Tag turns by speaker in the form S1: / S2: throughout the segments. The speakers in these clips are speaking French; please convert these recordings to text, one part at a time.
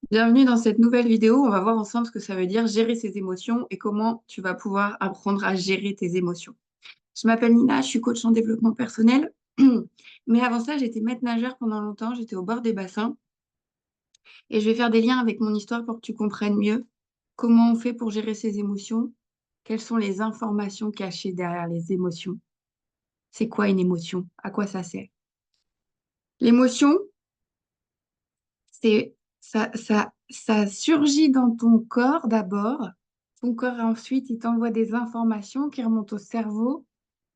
S1: Bienvenue dans cette nouvelle vidéo. On va voir ensemble ce que ça veut dire gérer ses émotions et comment tu vas pouvoir apprendre à gérer tes émotions. Je m'appelle Nina, je suis coach en développement personnel. Mais avant ça, j'étais maître nageur pendant longtemps. J'étais au bord des bassins et je vais faire des liens avec mon histoire pour que tu comprennes mieux comment on fait pour gérer ses émotions, quelles sont les informations cachées derrière les émotions, c'est quoi une émotion, à quoi ça sert. L'émotion, ça surgit dans ton corps d'abord. Ton corps, ensuite, il t'envoie des informations qui remontent au cerveau.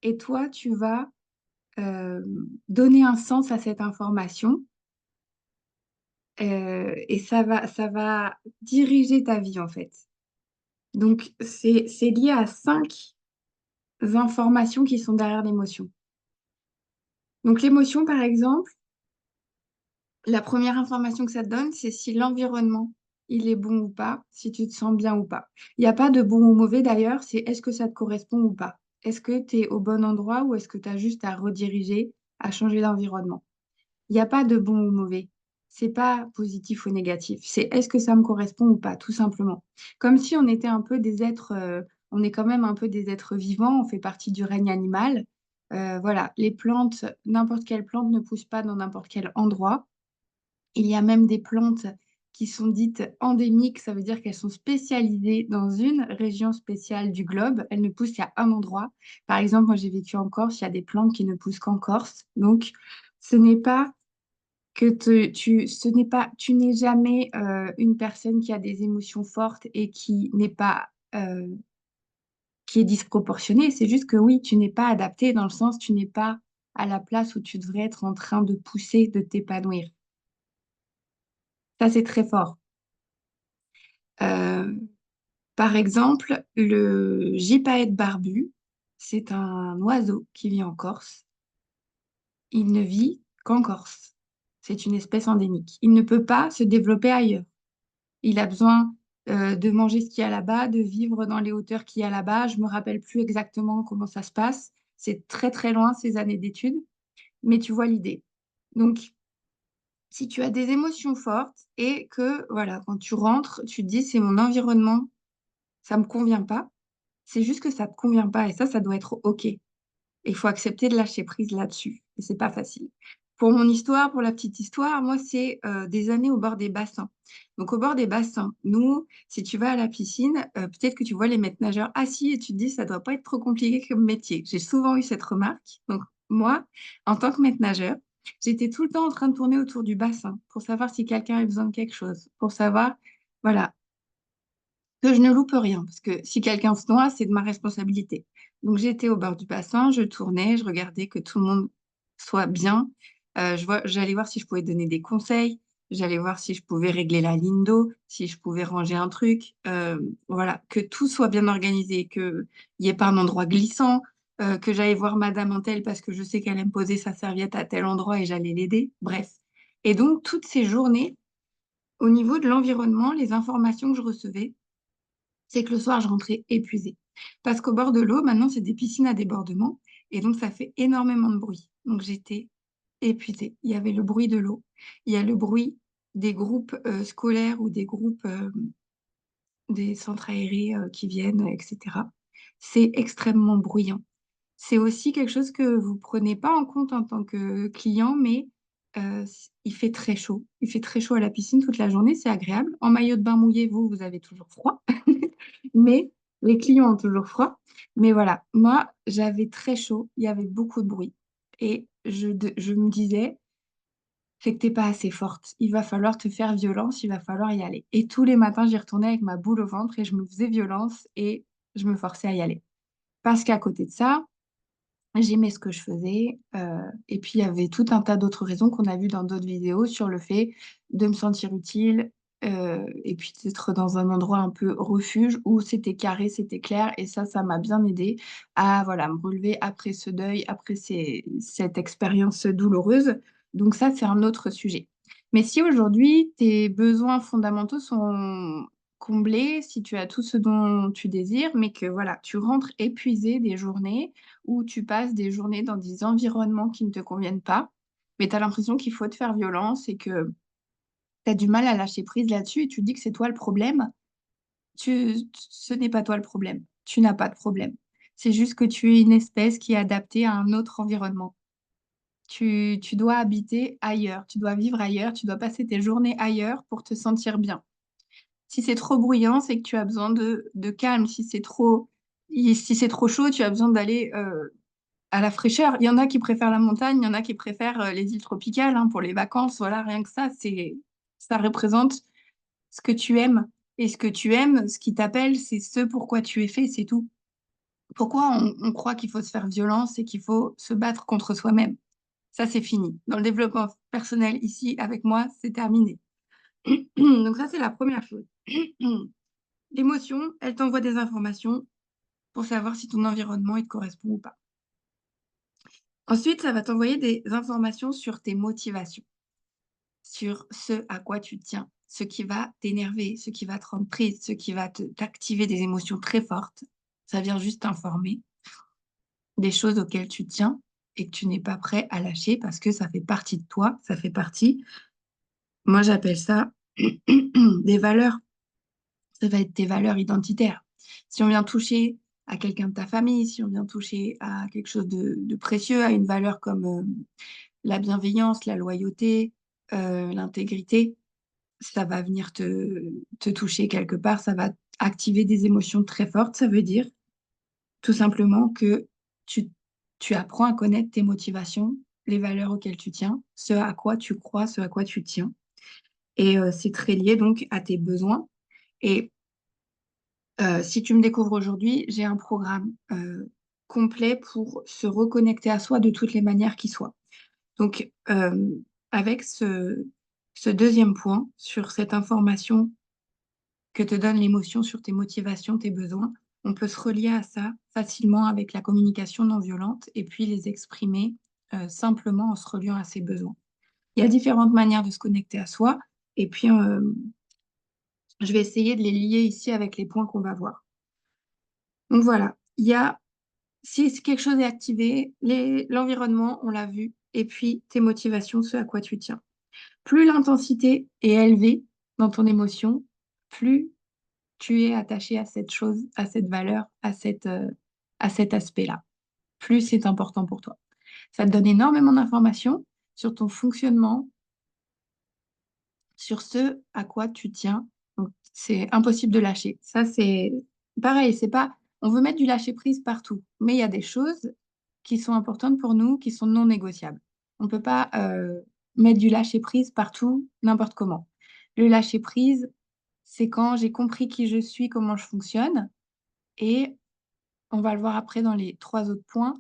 S1: Et toi, tu vas euh, donner un sens à cette information. Et ça va diriger ta vie, en fait. Donc, c'est lié à 5 informations qui sont derrière l'émotion. Donc, l'émotion, par exemple, la première information que ça te donne, c'est si l'environnement, il est bon ou pas, si tu te sens bien ou pas. Il n'y a pas de bon ou mauvais d'ailleurs, c'est est-ce que ça te correspond ou pas. Est-ce que tu es au bon endroit ou est-ce que tu as juste à rediriger, à changer d'environnement. Il n'y a pas de bon ou mauvais. C'est pas positif ou négatif. C'est est-ce que ça me correspond ou pas, tout simplement. Comme si on était un peu des êtres, on est quand même un peu des êtres vivants, on fait partie du règne animal. Voilà, les plantes, n'importe quelle plante ne pousse pas dans n'importe quel endroit. Il y a même des plantes qui sont dites endémiques, ça veut dire qu'elles sont spécialisées dans une région spéciale du globe. Elles ne poussent qu'à un endroit. Par exemple, moi j'ai vécu en Corse, il y a des plantes qui ne poussent qu'en Corse. Donc, ce n'est pas tu n'es jamais une personne qui a des émotions fortes et qui n'est pas, qui est disproportionnée. C'est juste que oui, tu n'es pas adapté dans le sens, tu n'es pas à la place où tu devrais être en train de pousser, de t'épanouir. Ça, c'est très fort. Euh, Par exemple, le gypaète barbu, c'est un oiseau qui vit en Corse. Il ne vit qu'en Corse. C'est une espèce endémique. Il ne peut pas se développer ailleurs. Il a besoin de manger ce qu'il y a là-bas, de vivre dans les hauteurs qu'il y a là-bas. Je me rappelle plus exactement comment ça se passe. C'est très très loin ces années d'études, mais tu vois l'idée. Donc, si tu as des émotions fortes et que voilà, quand tu rentres, tu te dis c'est mon environnement, ça me convient pas. C'est juste que ça te convient pas et ça doit être OK. Et il faut accepter de lâcher prise là-dessus. Et c'est pas facile. Pour mon histoire, pour la petite histoire, moi, c'est des années au bord des bassins. Donc, au bord des bassins, nous, si tu vas à la piscine, peut-être que tu vois les maîtres nageurs assis et tu te dis, ça doit pas être trop compliqué comme métier. J'ai souvent eu cette remarque. Donc, moi, en tant que maître nageur, j'étais tout le temps en train de tourner autour du bassin pour savoir si quelqu'un avait besoin de quelque chose, pour savoir, voilà, que je ne loupe rien, parce que si quelqu'un se noie, c'est de ma responsabilité. Donc j'étais au bord du bassin, je tournais, je regardais que tout le monde soit bien. J'allais voir si je pouvais donner des conseils, j'allais voir si je pouvais régler la ligne d'eau, si je pouvais ranger un truc. Voilà, que tout soit bien organisé, qu'il n'y ait pas un endroit glissant, que j'aille voir Madame Untel parce que je sais qu'elle aime poser sa serviette à tel endroit et j'allais l'aider. Bref. Et donc toutes ces journées, au niveau de l'environnement, les informations que je recevais, c'est que le soir, je rentrais épuisée. Parce qu'au bord de l'eau, maintenant, c'est des piscines à débordement. Et donc, ça fait énormément de bruit. Donc, j'étais épuisée. Il y avait le bruit de l'eau. Il y a le bruit des groupes scolaires ou des groupes des centres aérés qui viennent, etc. C'est extrêmement bruyant. C'est aussi quelque chose que vous prenez pas en compte en tant que client, mais il fait très chaud. Il fait très chaud à la piscine toute la journée, c'est agréable. En maillot de bain mouillé, vous avez toujours froid. Mais les clients ont toujours froid. Mais voilà, moi, j'avais très chaud, il y avait beaucoup de bruit. Et je me disais, c'est que t'es pas assez forte. Il va falloir te faire violence, il va falloir y aller. Et tous les matins, j'y retournais avec ma boule au ventre et je me faisais violence et je me forçais à y aller. Parce qu'à côté de ça, j'aimais ce que je faisais. Et puis, il y avait tout un tas d'autres raisons qu'on a vues dans d'autres vidéos sur le fait de me sentir utile et puis d'être dans un endroit un peu refuge où c'était carré, c'était clair. Et ça m'a bien aidé à voilà, me relever après ce deuil, après cette expérience douloureuse. Donc ça, c'est un autre sujet. Mais si aujourd'hui, tes besoins fondamentaux sont comblés, si tu as tout ce dont tu désires, mais que voilà, tu rentres épuisé des journées, où tu passes des journées dans des environnements qui ne te conviennent pas, mais tu as l'impression qu'il faut te faire violence et que tu as du mal à lâcher prise là-dessus et tu te dis que c'est toi le problème. Ce n'est pas toi le problème. Tu n'as pas de problème. C'est juste que tu es une espèce qui est adaptée à un autre environnement. Tu dois habiter ailleurs, tu dois vivre ailleurs, tu dois passer tes journées ailleurs pour te sentir bien. Si c'est trop bruyant, c'est que tu as besoin de calme. Si c'est trop chaud, tu as besoin d'aller à la fraîcheur. Il y en a qui préfèrent la montagne, il y en a qui préfèrent les îles tropicales hein, pour les vacances. Voilà, rien que ça représente ce que tu aimes. Et ce que tu aimes, ce qui t'appelle, c'est ce pourquoi tu es fait, c'est tout. Pourquoi on croit qu'il faut se faire violence et qu'il faut se battre contre soi-même? Ça, c'est fini. Dans le développement personnel, ici, avec moi, c'est terminé. Donc ça, c'est la première chose. L'émotion, elle t'envoie des informations pour savoir si ton environnement, il te correspond ou pas. Ensuite, ça va t'envoyer des informations sur tes motivations, sur ce à quoi tu tiens, ce qui va t'énerver, ce qui va te rendre triste, ce qui va t'activer des émotions très fortes. Ça vient juste t'informer des choses auxquelles tu tiens et que tu n'es pas prêt à lâcher parce que ça fait partie de toi, ça fait partie, moi j'appelle ça des valeurs. Ça va être tes valeurs identitaires. Si on vient toucher à quelqu'un de ta famille, si on vient toucher à quelque chose de précieux, à une valeur comme la bienveillance, la loyauté, l'intégrité, ça va venir te toucher quelque part, ça va activer des émotions très fortes. Ça veut dire tout simplement que tu, tu apprends à connaître tes motivations, les valeurs auxquelles tu tiens, ce à quoi tu crois, ce à quoi tu tiens. Et c'est très lié donc à tes besoins. Et si tu me découvres aujourd'hui, j'ai un programme complet pour se reconnecter à soi de toutes les manières qui soient. Donc, avec ce deuxième point sur cette information que te donne l'émotion sur tes motivations, tes besoins, on peut se relier à ça facilement avec la communication non violente et puis les exprimer simplement en se reliant à ses besoins. Il y a différentes manières de se connecter à soi et puis je vais essayer de les lier ici avec les points qu'on va voir. Donc voilà, il y a si quelque chose est activé, l'environnement, on l'a vu, et puis tes motivations, ce à quoi tu tiens. Plus l'intensité est élevée dans ton émotion, plus tu es attaché à cette chose, à cette valeur, à cet aspect-là. Plus c'est important pour toi. Ça te donne énormément d'informations sur ton fonctionnement, sur ce à quoi tu tiens. Donc, c'est impossible de lâcher. Ça, c'est pareil, c'est pas, on veut mettre du lâcher prise partout, mais il y a des choses qui sont importantes pour nous, qui sont non négociables. On ne peut pas mettre du lâcher prise partout, n'importe comment. Le lâcher prise, c'est quand j'ai compris qui je suis, comment je fonctionne, et on va le voir après dans les trois autres points.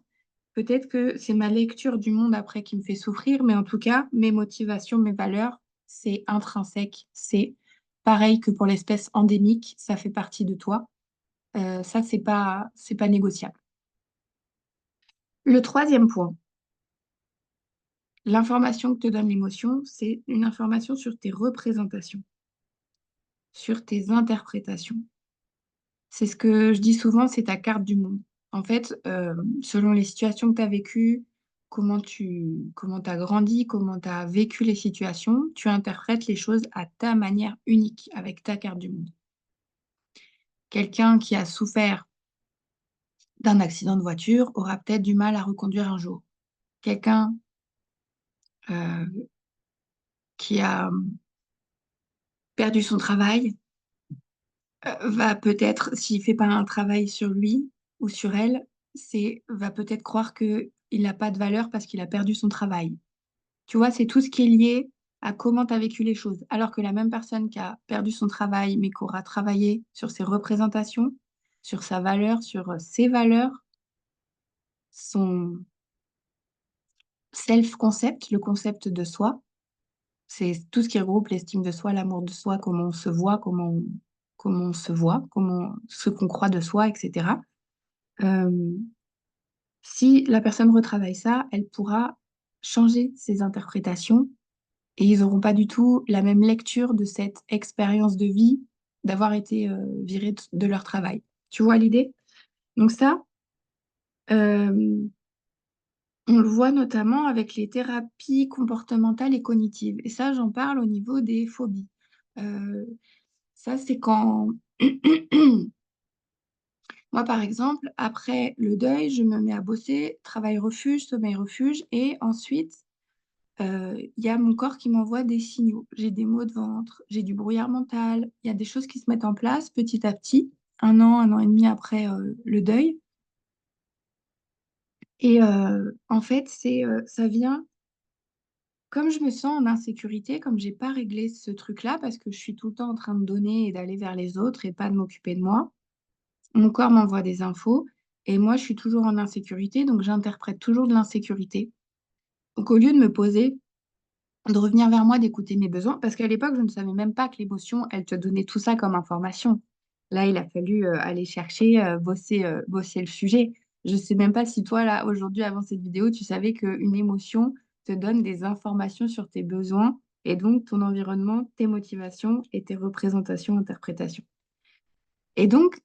S1: Peut-être que c'est ma lecture du monde après qui me fait souffrir, mais en tout cas, mes motivations, mes valeurs, c'est intrinsèque. C'est pareil que pour l'espèce endémique, ça fait partie de toi. Ça, c'est pas négociable. Le troisième point, l'information que te donne l'émotion, c'est une information sur tes représentations, sur tes interprétations. C'est ce que je dis souvent, c'est ta carte du monde. En fait, selon les situations que tu as vécues, comment t'as grandi, comment tu as vécu les situations, tu interprètes les choses à ta manière unique, avec ta carte du monde. Quelqu'un qui a souffert d'un accident de voiture aura peut-être du mal à reconduire un jour. Quelqu'un euh, qui a perdu son travail va peut-être, s'il fait pas un travail sur lui ou sur elle, va peut-être croire que il n'a pas de valeur parce qu'il a perdu son travail. Tu vois, c'est tout ce qui est lié à comment tu as vécu les choses. Alors que la même personne qui a perdu son travail, mais qui aura travaillé sur ses représentations, sur sa valeur, sur ses valeurs, son self-concept, le concept de soi, c'est tout ce qui regroupe l'estime de soi, l'amour de soi, comment on se voit, comment on se voit, ce qu'on croit de soi, etc. Euh, si la personne retravaille ça, elle pourra changer ses interprétations et ils n'auront pas du tout la même lecture de cette expérience de vie d'avoir été virés de leur travail. Tu vois l'idée? Donc ça, euh, On le voit notamment avec les thérapies comportementales et cognitives. Et ça, j'en parle au niveau des phobies. Euh, Ça, c'est quand moi, par exemple, après le deuil, je me mets à bosser, travail refuge, sommeil refuge, et ensuite, il y a mon corps qui m'envoie des signaux. J'ai des maux de ventre, j'ai du brouillard mental, il y a des choses qui se mettent en place petit à petit, un an et demi après le deuil. Et en fait, ça vient, comme je me sens en insécurité, comme j'ai pas réglé ce truc-là, parce que je suis tout le temps en train de donner et d'aller vers les autres et pas de m'occuper de moi. Mon corps m'envoie des infos et moi, je suis toujours en insécurité, donc j'interprète toujours de l'insécurité. Donc, au lieu de me poser, de revenir vers moi, d'écouter mes besoins, parce qu'à l'époque, je ne savais même pas que l'émotion, elle te donnait tout ça comme information. Là, il a fallu aller chercher, bosser le sujet. Je ne sais même pas si toi, là, aujourd'hui, avant cette vidéo, tu savais qu'une émotion te donne des informations sur tes besoins et donc ton environnement, tes motivations et tes représentations, interprétations. Et donc,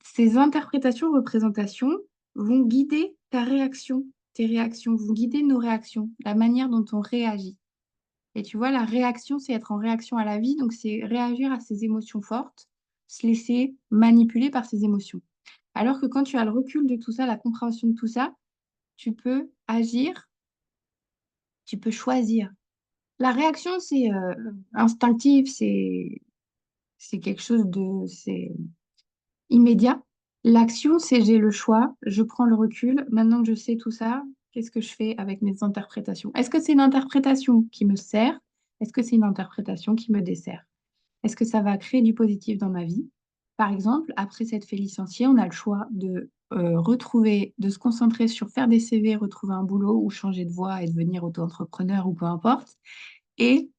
S1: ces interprétations, représentations vont guider ta réaction. Tes réactions vont guider nos réactions, la manière dont on réagit. Et tu vois, la réaction, c'est être en réaction à la vie, donc c'est réagir à ces émotions fortes, se laisser manipuler par ces émotions. Alors que quand tu as le recul de tout ça, la compréhension de tout ça, tu peux agir, tu peux choisir. La réaction, c'est instinctif, c'est quelque chose c'est immédiat. L'action, c'est j'ai le choix, je prends le recul. Maintenant que je sais tout ça, qu'est-ce que je fais avec mes interprétations? Est-ce que c'est une interprétation qui me sert? Est-ce que c'est une interprétation qui me dessert? Est-ce que ça va créer du positif dans ma vie? Par exemple, après s'être fait licencier, on a le choix de retrouver, de se concentrer sur faire des CV, retrouver un boulot ou changer de voie et devenir auto-entrepreneur ou peu importe, et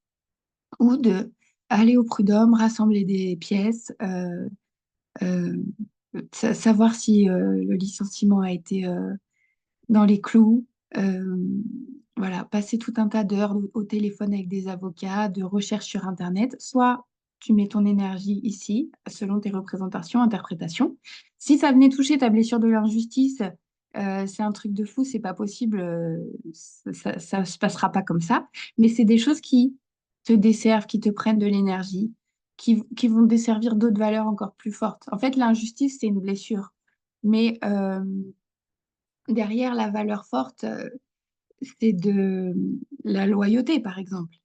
S1: ou de aller au prud'homme, rassembler des pièces, euh, savoir si le licenciement a été dans les clous. euh, voilà, passer tout un tas d'heures au téléphone avec des avocats, de recherche sur Internet. Soit tu mets ton énergie ici, selon tes représentations, interprétations. Si ça venait toucher ta blessure de l'injustice, c'est un truc de fou, c'est pas possible, ça se passera pas comme ça. Mais c'est des choses qui te desservent, qui te prennent de l'énergie, qui vont desservir d'autres valeurs encore plus fortes. En fait, l'injustice, c'est une blessure. Mais derrière la valeur forte, c'est de la loyauté, par exemple.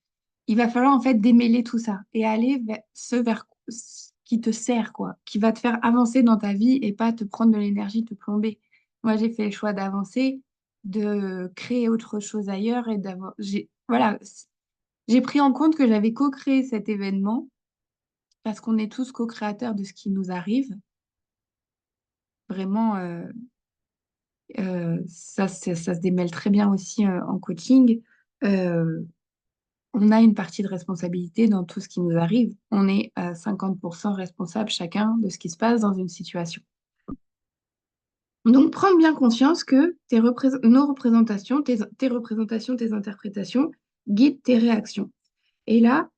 S1: Il va falloir en fait démêler tout ça et aller vers ce qui te sert, quoi, qui va te faire avancer dans ta vie et pas te prendre de l'énergie, te plomber. Moi, j'ai fait le choix d'avancer, de créer autre chose ailleurs et d'avoir, voilà, j'ai pris en compte que j'avais co-créé cet événement parce qu'on est tous co-créateurs de ce qui nous arrive. Vraiment, ça se démêle très bien aussi en coaching. Euh, on a une partie de responsabilité dans tout ce qui nous arrive. On est à 50% responsable chacun de ce qui se passe dans une situation. Donc, prendre bien conscience que nos représentations, tes représentations, tes interprétations guident tes réactions. Et là,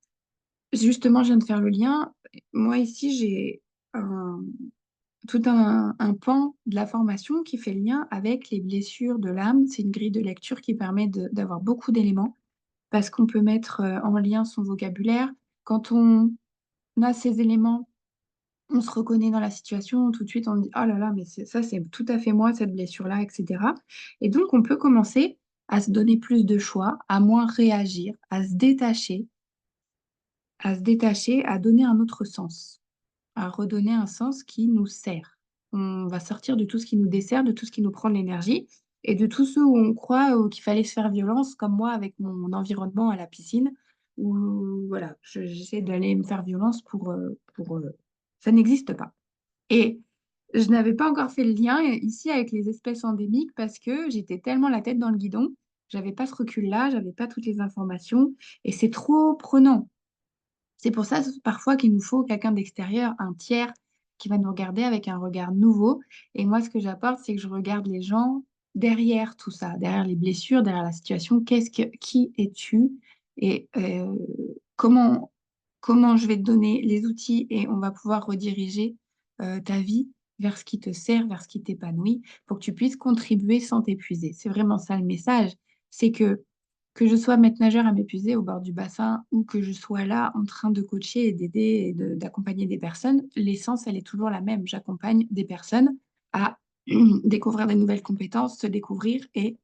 S1: justement, je viens de faire le lien. Moi, ici, j'ai tout un pan de la formation qui fait le lien avec les blessures de l'âme. C'est une grille de lecture qui permet d'avoir beaucoup d'éléments parce qu'on peut mettre en lien son vocabulaire. Quand on a ces éléments, on se reconnaît dans la situation, tout de suite on dit, oh là là, mais ça c'est tout à fait moi, cette blessure-là, etc. Et donc on peut commencer à se donner plus de choix, à moins réagir, à donner un autre sens, à redonner un sens qui nous sert. On va sortir de tout ce qui nous dessert, de tout ce qui nous prend de l'énergie et de tout ce où on croit qu'il fallait se faire violence, comme moi avec mon environnement à la piscine, où voilà, j'essaie d'aller me faire violence ça n'existe pas. Et je n'avais pas encore fait le lien ici avec les espèces endémiques parce que j'étais tellement la tête dans le guidon, j'avais pas ce recul-là, j'avais pas toutes les informations et c'est trop prenant. C'est pour ça parfois qu'il nous faut quelqu'un d'extérieur, un tiers, qui va nous regarder avec un regard nouveau. Et moi, ce que j'apporte, c'est que je regarde les gens derrière tout ça, derrière les blessures, derrière la situation. Qui es-tu? Et comment je vais te donner les outils et on va pouvoir rediriger ta vie vers ce qui te sert, vers ce qui t'épanouit, pour que tu puisses contribuer sans t'épuiser. C'est vraiment ça le message. C'est que je sois maître nageur à m'épuiser au bord du bassin ou que je sois là en train de coacher et d'aider et d'accompagner des personnes, l'essence, elle est toujours la même. J'accompagne des personnes à découvrir des nouvelles compétences, se découvrir et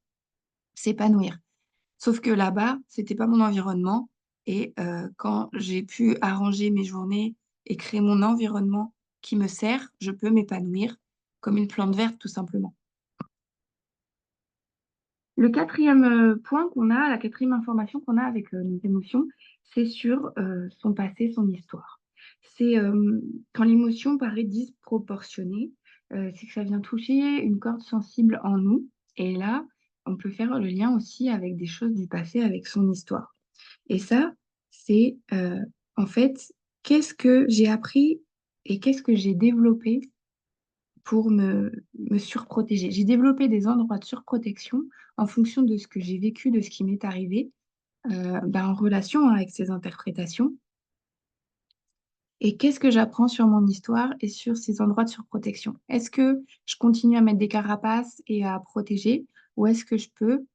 S1: s'épanouir. Sauf que là-bas, c'était pas mon environnement. Et quand j'ai pu arranger mes journées et créer mon environnement qui me sert, je peux m'épanouir comme une plante verte, tout simplement. Le quatrième point qu'on a, la quatrième information qu'on a avec nos émotions, c'est sur son passé, son histoire. C'est quand l'émotion paraît disproportionnée, c'est que ça vient toucher une corde sensible en nous. Et là, on peut faire le lien aussi avec des choses du passé, avec son histoire. Et ça, c'est en fait, qu'est-ce que j'ai appris et qu'est-ce que j'ai développé pour me surprotéger. J'ai développé des endroits de surprotection en fonction de ce que j'ai vécu, de ce qui m'est arrivé, en relation avec ces interprétations. Et qu'est-ce que j'apprends sur mon histoire et sur ces endroits de surprotection? Est-ce que je continue à mettre des carapaces et à protéger, ou est-ce que je peux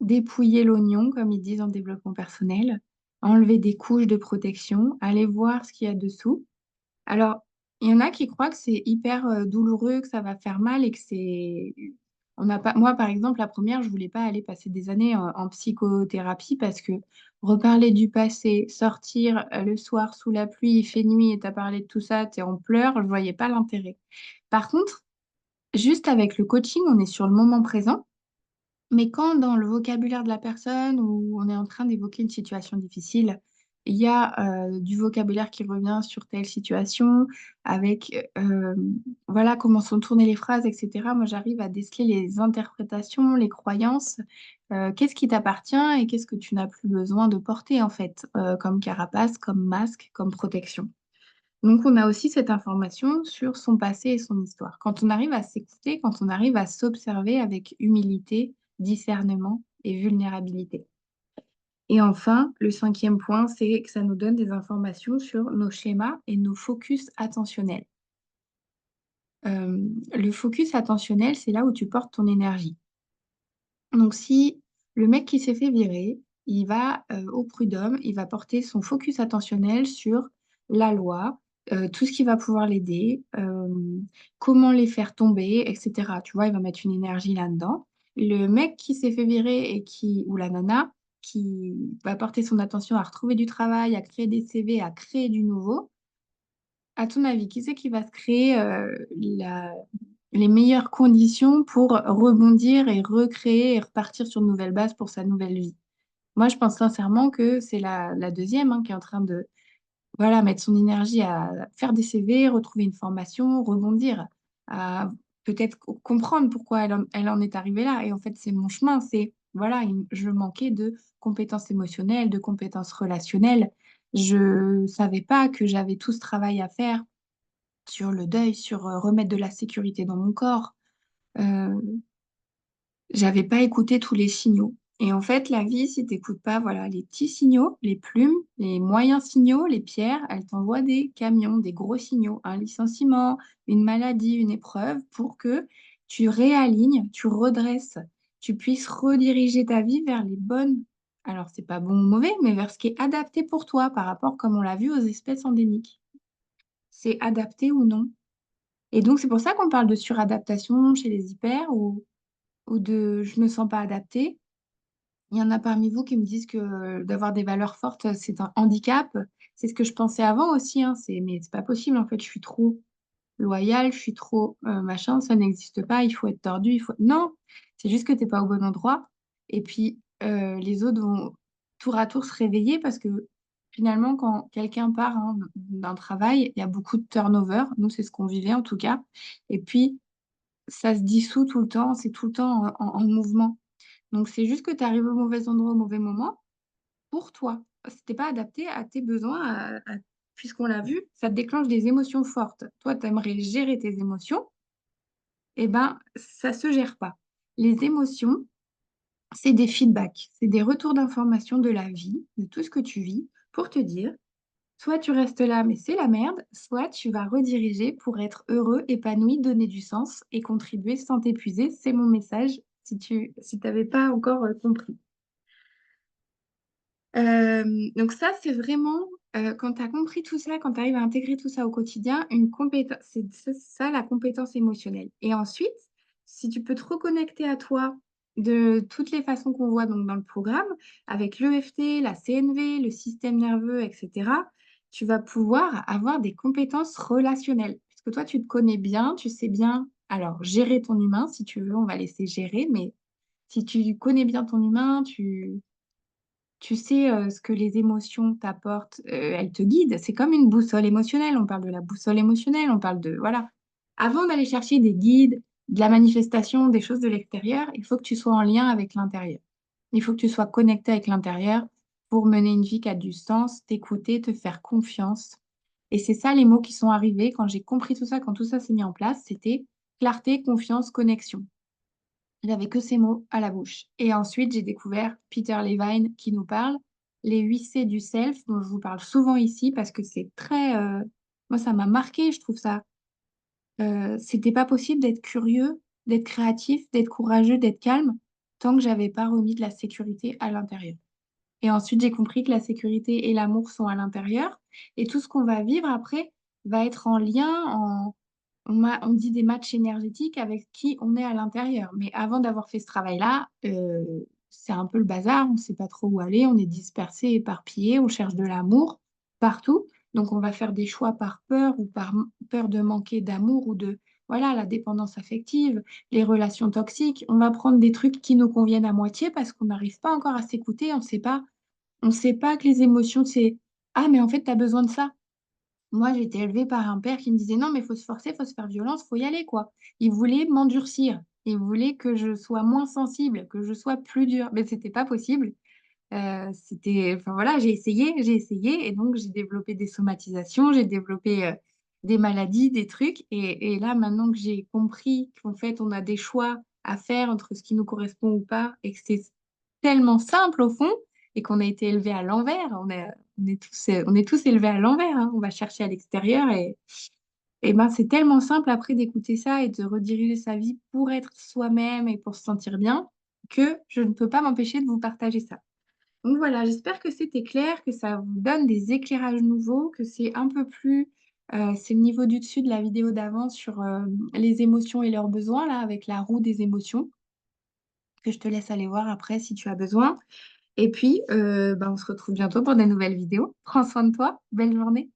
S1: dépouiller l'oignon, comme ils disent en développement personnel, enlever des couches de protection, aller voir ce qu'il y a dessous. Alors, il y en a qui croient que c'est hyper douloureux, que ça va faire mal et que c'est... On n'a pas... Moi, par exemple, la première, je voulais pas aller passer des années en psychothérapie parce que reparler du passé, sortir le soir sous la pluie, il fait nuit et t'as parlé de tout ça, t'es en pleurs, je voyais pas l'intérêt. Par contre, juste avec le coaching, on est sur le moment présent. Mais quand dans le vocabulaire de la personne où on est en train d'évoquer une situation difficile, il y a du vocabulaire qui revient sur telle situation, avec voilà comment sont tournées les phrases, etc. Moi, j'arrive à déceler les interprétations, les croyances, qu'est-ce qui t'appartient et qu'est-ce que tu n'as plus besoin de porter en fait, comme carapace, comme masque, comme protection. Donc, on a aussi cette information sur son passé et son histoire. Quand on arrive à s'écouter, quand on arrive à s'observer avec humilité, discernement et vulnérabilité. Et enfin, le cinquième point, c'est que ça nous donne des informations sur nos schémas et nos focus attentionnels. Le focus attentionnel, c'est là où tu portes ton énergie. Donc, si le mec qui s'est fait virer, il va au prud'homme, il va porter son focus attentionnel sur la loi, tout ce qui va pouvoir l'aider, comment les faire tomber, etc. Tu vois, il va mettre une énergie là-dedans. Le mec qui s'est fait virer et qui, ou la nana, qui va porter son attention à retrouver du travail, à créer des CV, à créer du nouveau, à ton avis, qui c'est qui va se créer les meilleures conditions pour rebondir et recréer et repartir sur de nouvelles bases pour sa nouvelle vie? Moi, je pense sincèrement que c'est la deuxième hein, qui est en train de voilà, mettre son énergie à faire des CV, retrouver une formation, rebondir, à peut-être comprendre pourquoi elle en est arrivée là. Et en fait, c'est mon chemin. C'est, voilà, je manquais de compétences émotionnelles, de compétences relationnelles. Je savais pas que j'avais tout ce travail à faire sur le deuil, sur remettre de la sécurité dans mon corps. Euh, J'avais pas écouté tous les signaux. Et en fait, la vie, si t'écoutes pas, voilà, les petits signaux, les plumes, les moyens signaux, les pierres, elle t'envoie des camions, des gros signaux, un licenciement, une maladie, une épreuve, pour que tu réalignes, tu redresses, tu puisses rediriger ta vie vers les bonnes. Alors, c'est pas bon ou mauvais, mais vers ce qui est adapté pour toi par rapport, comme on l'a vu, aux espèces endémiques. C'est adapté ou non. Et donc, c'est pour ça qu'on parle de suradaptation chez les hyper ou de je me sens pas adaptée. Il y en a parmi vous qui me disent que d'avoir des valeurs fortes, c'est un handicap. C'est ce que je pensais avant aussi, hein. Mais c'est pas possible, en fait, je suis trop loyale, je suis trop machin, ça n'existe pas, il faut être tordu, il faut... Non, c'est juste que t'es pas au bon endroit. Et puis, les autres vont tour à tour se réveiller parce que finalement, quand quelqu'un part hein, d'un travail, il y a beaucoup de turnover. Nous, c'est ce qu'on vivait en tout cas. Et puis, ça se dissout tout le temps, c'est tout le temps en mouvement. Donc, c'est juste que tu arrives au mauvais endroit au mauvais moment pour toi. C'était pas adapté à tes besoins, puisqu'on l'a vu, ça te déclenche des émotions fortes. Toi, tu aimerais gérer tes émotions, eh ben, ça se gère pas. Les émotions, c'est des feedbacks, c'est des retours d'informations de la vie, de tout ce que tu vis, pour te dire, Soit tu restes là, mais c'est la merde, soit tu vas rediriger pour être heureux, épanoui, donner du sens et contribuer sans t'épuiser. C'est mon message si t'avais pas encore compris. Euh, donc ça, c'est vraiment, quand tu as compris tout ça, quand tu arrives à intégrer tout ça au quotidien, une compétence, c'est ça la compétence émotionnelle. Et ensuite, si tu peux te reconnecter à toi de toutes les façons qu'on voit donc dans le programme, avec l'EFT, la CNV, le système nerveux, etc., tu vas pouvoir avoir des compétences relationnelles. Puisque toi, tu te connais bien, tu sais bien, alors gérer ton humain, si tu veux, on va laisser gérer, mais si tu connais bien ton humain, tu sais ce que les émotions t'apportent, elles te guident. C'est comme une boussole émotionnelle. On parle de la boussole émotionnelle, on parle de... Voilà. Avant d'aller chercher des guides, de la manifestation, des choses de l'extérieur, il faut que tu sois en lien avec l'intérieur. Il faut que tu sois connecté avec l'intérieur pour mener une vie qui a du sens, t'écouter, te faire confiance. Et c'est ça les mots qui sont arrivés quand j'ai compris tout ça, quand tout ça s'est mis en place, c'était clarté, confiance, connexion. Il n'avait que ces mots à la bouche. Et ensuite, j'ai découvert Peter Levine qui nous parle, les 8 C du self, dont je vous parle souvent ici parce que c'est très... moi, ça m'a marqué, je trouve ça. C'était pas possible d'être curieux, d'être créatif, d'être courageux, d'être calme, tant que j'avais pas remis de la sécurité à l'intérieur. Et ensuite, j'ai compris que la sécurité et l'amour sont à l'intérieur. Et tout ce qu'on va vivre après va être en lien, on dit des matchs énergétiques avec qui on est à l'intérieur. Mais avant d'avoir fait ce travail-là, c'est un peu le bazar. On ne sait pas trop où aller. On est dispersé, éparpillé. On cherche de l'amour partout. Donc, on va faire des choix par peur ou par peur de manquer d'amour ou de, voilà, la dépendance affective, les relations toxiques. On va prendre des trucs qui nous conviennent à moitié parce qu'on n'arrive pas encore à s'écouter. On sait pas que les émotions, c'est, ah, mais en fait, tu as besoin de ça. Moi, j'ai été élevée par un père qui me disait non, mais il faut se forcer, il faut se faire violence, il faut y aller, quoi. Il voulait m'endurcir. Il voulait que je sois moins sensible, que je sois plus dure. Mais c'était pas possible. Enfin voilà, j'ai essayé, et donc j'ai développé des somatisations, j'ai développé des maladies, des trucs. Et là, maintenant que j'ai compris qu'en fait, on a des choix à faire entre ce qui nous correspond ou pas, et que c'est tellement simple au fond, et qu'on a été élevé à l'envers, on est tous élevés à l'envers, hein. On va chercher à l'extérieur et ben, c'est tellement simple après d'écouter ça et de rediriger sa vie pour être soi-même et pour se sentir bien que je ne peux pas m'empêcher de vous partager ça. Donc voilà, j'espère que c'était clair, que ça vous donne des éclairages nouveaux, que c'est un peu plus, c'est le niveau du dessus de la vidéo d'avant sur les émotions et leurs besoins, là, avec la roue des émotions, que je te laisse aller voir après si tu as besoin. Et puis, on se retrouve bientôt pour des nouvelles vidéos. Prends soin de toi, belle journée.